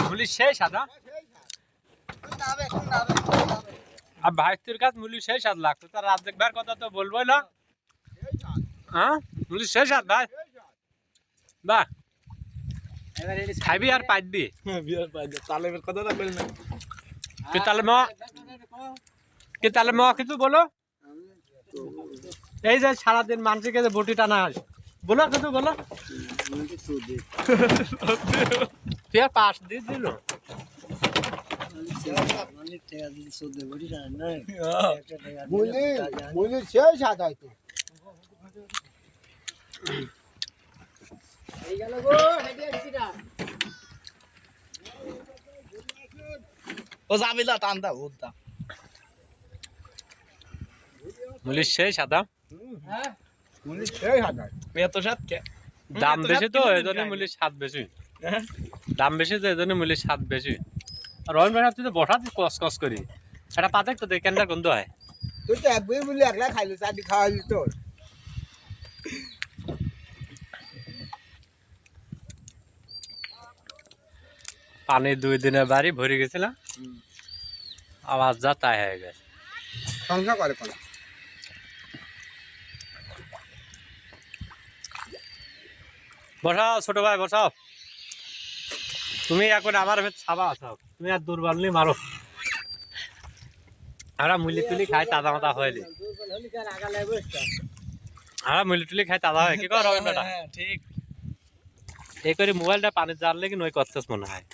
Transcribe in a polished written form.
মুলি সেই সাদা আর ভাইস্তির কাছে মুলি সেই স্বাদ লাগতো তার রাত দেখবার কথা তো বলবোই না হ্যাঁ মুলি সেই স্বাদ ভাই বাহ খাইবি আর পাইবি তাহলে কথাটা বল না কি তাহলে মা কিছু বলো এই যে সারাদিন মানুষকে যে বটি টানা বলো কিছু বলো তুই পাশ দিয়ে দিল মুলি সেই স্বাদ হয়তো ও যাবি না টানটা উঠতা মুলি সেই সাদা মুলি সেই স্বাদ হয় এত সাত কে দাম বেশি তো এই জন্য মুলির স্বাদ বেশি দাম বেশি তো এই জন্য মুলির স্বাদ বেশি আর রহিম ভাই তুই তো বসা তুই কস কস করি এটা পাতে তো দেখ কেনটা গন্ধ হয় তুই তো একবার মুলি একলা খাইলি চাটি খাওয়ালি তোর পানি 2 দিনের বাড়ি ভরে গেছিল আওয়াজ যা তাই হয়ে গেছে সংসার করে কোন বসাও ছোট ভাই বসাও তুমি এখন আমার ছাবা আছো তুমি আর দুর্বল নি মারো আমরা মুলি তুলি খাই তাজা মাতা হয়নি আমরা মুলি তুলি খাই তাজা হয় কি কর রবিন বেটা ঠিক এই করে মোবাইলটা পানি জানলে কি নয় করতেছ মনে হয়